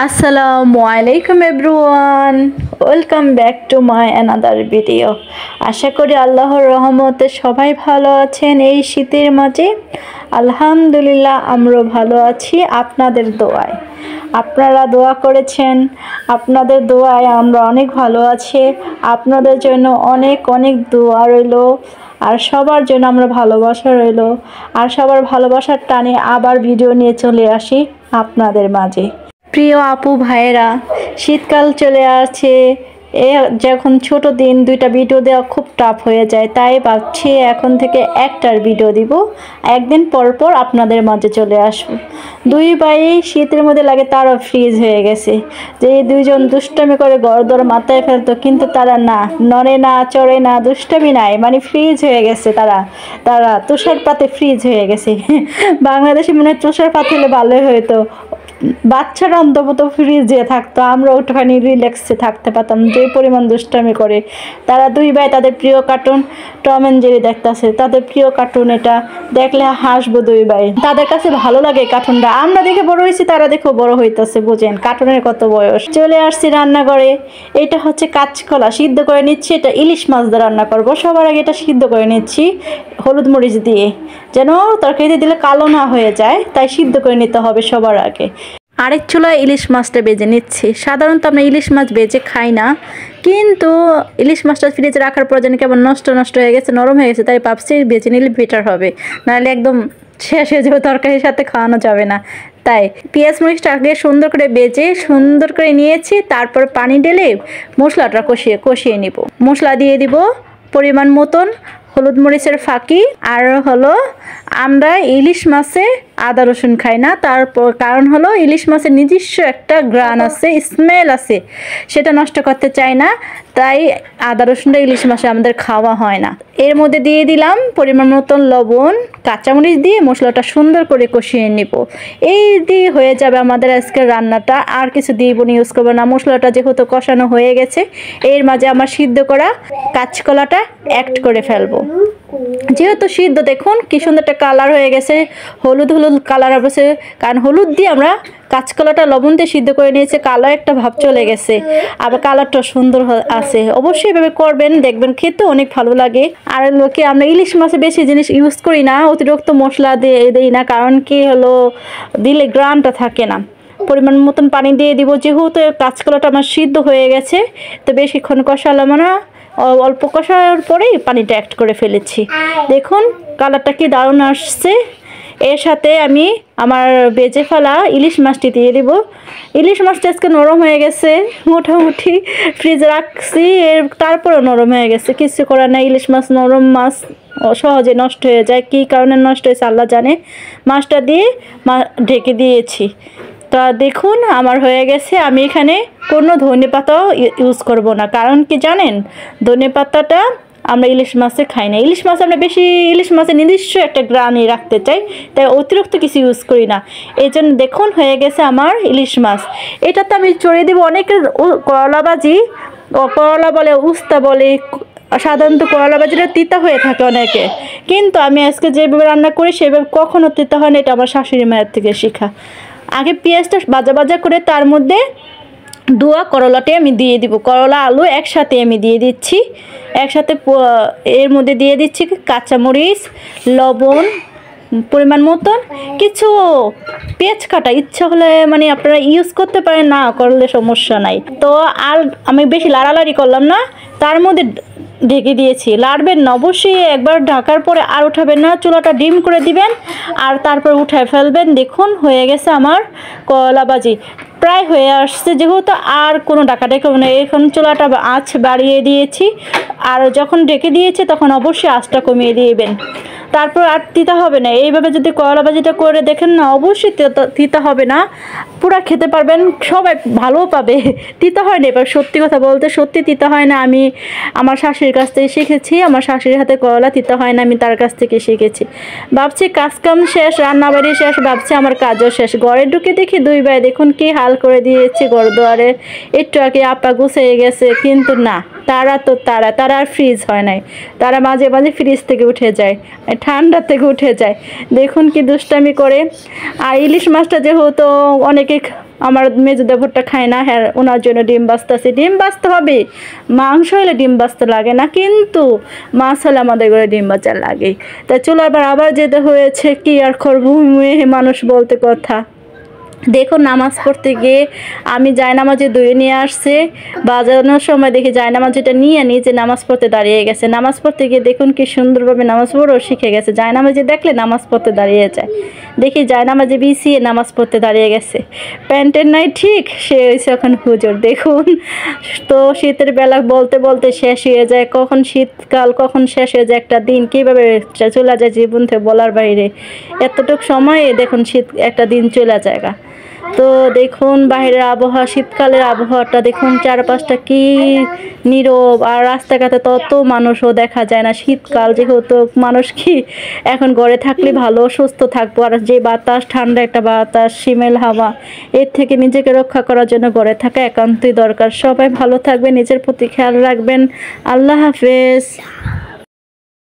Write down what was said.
আসসালামু আলাইকুম everyone, welcome back to my another video. আশা করি আল্লাহর রহমতে সবাই ভালো আছেন এই শীতের মাঝে। আলহামদুলিল্লাহ আমরাও ভালো আছি আপনাদের দোয়ায়। আপনারা দোয়া করেছেন, আপনাদের দোয়ায় আমরা অনেক ভালো আছি। আপনাদের জন্য অনেক অনেক দোয়া রইল, আর সবার জন্য আমরা ভালোবাসা রইল। আর সবার ভালোবাসার টানে আবার ভিডিও নিয়ে চলে আসি আপনাদের মাঝে। প্রিয় আপু ভাইয়েরা, শীতকাল চলে আসছে, যখন ছোট দিন দুইটা ভিডিও দেওয়া খুব টাফ হয়ে যায়, তাই ভাবছি এখন থেকে একটার ভিডিও দিব, একদিন পর পর আপনাদের মাঝে চলে আসবো। দুই ভাই শীতের মধ্যে লাগে তারা ফ্রিজ হয়ে গেছে, যে দুইজন দুষ্টামি করে গড়দর মাথায় ফেলতো, কিন্তু তারা না নড়ে না চড়ে না, দুষ্টামি নাই, মানে ফ্রিজ হয়ে গেছে। তারা তুষারপাতে ফ্রিজ হয়ে গেছে। বাংলাদেশে মনে হয় তুষারপাত হলে ভালোই হইতো, বাচ্চারা অন্তত ফ্রিজে থাকতো, আমরা ওখানে রিল্যাক্সে থাকতে পারতাম। যে পরিমাণ দুষ্টামি করে তারা দুই ভাই, তাদের প্রিয় কার্টুন টম অ্যান্ড জেরি দেখতেছে। তাদের প্রিয় কার্টুন, এটা দেখলে হাসবো দুই ভাই, তাদের কাছে ভালো লাগে কার্টুনটা। আমরা দেখে বড় হয়েছি, তারা দেখেও বড় হইতেছে, বুঝেন কার্টুনের কত বয়স। চলে আসছি রান্নাঘরে। এটা হচ্ছে কাঁচকলা সিদ্ধ করে নিচ্ছি, এটা ইলিশ মাছ দিয়ে রান্না করব। সবার আগে এটা সিদ্ধ করে নিচ্ছি হলুদ মরিচ দিয়ে, যেন তরকারিতে দিলে কালো না হয়ে যায়, তাই সিদ্ধ করে নিতে হবে সবার আগে। আরেক চুলায় ইলিশ মাছটা বেজে নিচ্ছি। সাধারণত আমরা ইলিশ মাছ বেজে খাই না, কিন্তু ইলিশ মাছটা ফ্রিজে রাখার পর যেন কেমন নষ্ট হয়ে গেছে, নরম হয়ে গেছে, তাই ভাবছি বেজে নিলে বেটার হবে, নাহলে একদম শেষ হয়ে যাবে, তরকারির সাথে খাওয়ানো যাবে না। তাই পেঁয়াজ মরিচটা আগে সুন্দর করে বেজে সুন্দর করে নিয়েছি, তারপর পানি ঢেলে মশলাটা কষিয়ে নিব। মশলা দিয়ে দিব পরিমাণ মতন হলুদ মরিচের ফাঁকি। আর হলো, আমরা ইলিশ মাছে আদা রসুন খাই না, তারপর কারণ হলো ইলিশ মাছের নিজস্ব একটা ঘ্রাণ আছে, স্মেল আছে, সেটা নষ্ট করতে চাই না, তাই আদা রসুনটা ইলিশ মাছে আমাদের খাওয়া হয় না। এর মধ্যে দিয়ে দিলাম পরিমাণ মতন লবণ, কাঁচামরিচ দিয়ে মশলাটা সুন্দর করে কষিয়ে নিব। এই দিয়ে হয়ে যাবে আমাদের আজকের রান্নাটা, আর কিছু দিব না, ইউজ করবো না। মশলাটা যেহেতু কষানো হয়ে গেছে, এর মাঝে আমার সিদ্ধ করা কাঁচকলাটা অ্যাড করে ফেলবো। যেহেতু সিদ্ধ, দেখুন কি সুন্দর একটা কালার হয়ে গেছে, হলুদ কালার আসছে, কারণ হলুদ দিয়ে আমরা কাঁচকলাটা লবণ দিয়ে সিদ্ধ করে নিয়েছে, কালো একটা ভাব চলে গেছে, আবার কালারটা সুন্দর আছে। অবশ্যই এভাবে করবেন, দেখবেন খেতে অনেক ভালো লাগে। আর লোকে আমরা ইলিশ মাছে বেশি জিনিস ইউজ করি না, অতিরিক্ত মশলা দিই না, কারণ কি হলো দিলে গ্রানটা থাকে না। পরিমাণ মতন পানি দিয়ে দিব, যেহেতু কাঁচকলাটা আমার সিদ্ধ হয়ে গেছে, তো বেশিক্ষণ কষালাম না, অল্প কষার পরেই পানিটা অ্যাড করে ফেলেছি। দেখুন কালারটা কি দারুণ আসছে। এর সাথে আমি আমার বেজে ফেলা ইলিশ মাছটি দিয়ে দিব। ইলিশ মাছটা আজকে নরম হয়ে গেছে, মোটামুটি ফ্রিজে রাখছি, তারপরেও নরম হয়ে গেছে, কিছু করার নাই। ইলিশ মাছ নরম মাছ, সহজে নষ্ট হয়ে যায়, কী কারণে নষ্ট হয়েছে আল্লাহ জানে। মাছটা দিয়ে ঢেকে দিয়েছি। তা দেখুন আমার হয়ে গেছে। আমি এখানে কোনো ধনেপাতাও ইউজ করব না, কারণ কি জানেন, ধনেপাতাটা আমরা ইলিশ মাছে খাই না। ইলিশ মাছ আমরা বেশি, ইলিশ মাছের নিজস্ব একটা গ্রানি রাখতে চাই, তাই অতিরিক্ত কিছু ইউজ করি না। এই জন্য দেখুন হয়ে গেছে আমার ইলিশ মাছ। এটাতে আমি চড়িয়ে দেবো অনেকের করলা ভাজি, করলা বলে, উস্তা বলে, সাধারণত করলা ভাজিটা তিতা হয়ে থাকে অনেকে, কিন্তু আমি আজকে যেভাবে রান্না করি সেভাবে কখনো তিতা হয় না, এটা আমার শাশুড়ি মায়ের থেকে শেখা। আগে পেঁয়াজটা ভাজা করে তার মধ্যে ধোয়া করলাটি আমি দিয়ে দিব, করলা আলু একসাথে আমি দিয়ে দিচ্ছি, একসাথে এর মধ্যে দিয়ে দিচ্ছি কাঁচামরিচ, লবণ পরিমাণ মতন, কিছু পেঁয়াজ কাটা ইচ্ছা হলে মানে আপনারা ইউজ করতে পারেন, না করলে সমস্যা নাই। তো আর আমি বেশি লাড়ালাড়ি করলাম না, তার মধ্যে ঢেকে দিয়েছি। লাড়বেন না অবশ্যই, একবার ঢাকার পরে আর উঠাবেন না, চুলাটা ডিম করে দিবেন আর তারপর উঠায় ফেলবেন। দেখুন হয়ে গেছে আমার করলা ভাজি, প্রায় হয়ে আসছে, যেহেতু আর কোনো ডাকাডাকি মানে এখন চুলাটা আঁচ বাড়িয়ে দিয়েছি, আর যখন ঢেকে দিয়েছি তখন অবশ্যই আঁচটা কমিয়ে দিবেন, তারপর আর তিতা হবে না। এইভাবে যদি করলা ভাজিটা করে দেখেন না, অবশ্যই তিতা হবে না, পুরা খেতে পারবেন, সবাই ভালো পাবে। তিতা হয় না, এবার সত্যি কথা বলতে সত্যি তিতা হয় না। আমি আমার শাশুড়ির কাছ থেকে শিখেছি, আমার শাশুড়ির হাতে করলা তিতা হয় না, আমি তার কাছ থেকে শিখেছি। ভাবছি কাজকাম শেষ, রান্নাবাড়ি শেষ, ভাবছি আমার কাজও শেষ। ঘরে ঢুকে দেখি দুই ভাই দেখুন কি হাল করে দিয়েছে ঘর দুয়ারে। একটু আগে আপা গুছিয়ে গেছে, কিন্তু না, তারা তো তারা আর ফ্রিজ হয় নাই, তারা মাঝে মাঝে ফ্রিজ থেকে উঠে যায়, ঠান্ডা থেকে উঠে যায়। দেখুন কি দুষ্টামি করে। আর ইলিশ মাছটা যেহেতু অনেকে আমার মেজো দেবরটা খায় না, হ্যাঁ ওনার জন্য ডিম ভাজতেছি। ডিম ভাজতে হবে, মাংস হলে ডিম ভাজতে লাগে না, কিন্তু মাছ হলে আমাদের ঘরে ডিম ভাজা লাগে। তাই চলো আবার যেতে হয়েছে, কি আর করবো, মেয়ে মানুষ বলতে কথা। দেখো নামাজ পড়তে গিয়ে আমি জায়নামাজে ধুয়ে নিয়ে আসছে, বাজানোর সময় দেখি জায়নামাজিটা নিয়ে নিচে নামাজ পড়তে দাঁড়িয়ে গেছে। নামাজ পড়তে গিয়ে দেখুন কি সুন্দরভাবে নামাজ পড়েও শিখে গেছে। জায়নামাজি দেখলে নামাজ পড়তে দাঁড়িয়ে যায়, দেখি জায়নামাজি বিছিয়ে নামাজ পড়তে দাঁড়িয়ে গেছে। প্যান্টের নাই ঠিক, সে হয়েছে এখন হুজুর। দেখুন তো শীতের বেলা বলতে বলতে শেষ হয়ে যায়, কখন শীতকাল কখন শেষ হয়ে যায়, একটা দিন কীভাবে চলে যায় জীবন থেকে বলার বাইরে। এতটুকু সময়ে দেখুন শীত একটা দিন চলে যায়। তো দেখুন বাইরের আবহাওয়া, শীতকালের আবহাওয়াটা দেখুন, চারপাশটা কি নীরব, আর রাস্তাঘাটে তত মানুষও দেখা যায় না। শীতকাল যেহেতু মানুষ কি এখন ঘরে থাকলে ভালো সুস্থ থাকবো, আর যে বাতাস, ঠান্ডা একটা বাতাস, শিমেল হাওয়া, এর থেকে নিজেকে রক্ষা করার জন্য ঘরে থাকা একান্তই দরকার। সবাই ভালো থাকবেন, নিজের প্রতি খেয়াল রাখবেন। আল্লাহ হাফেজ।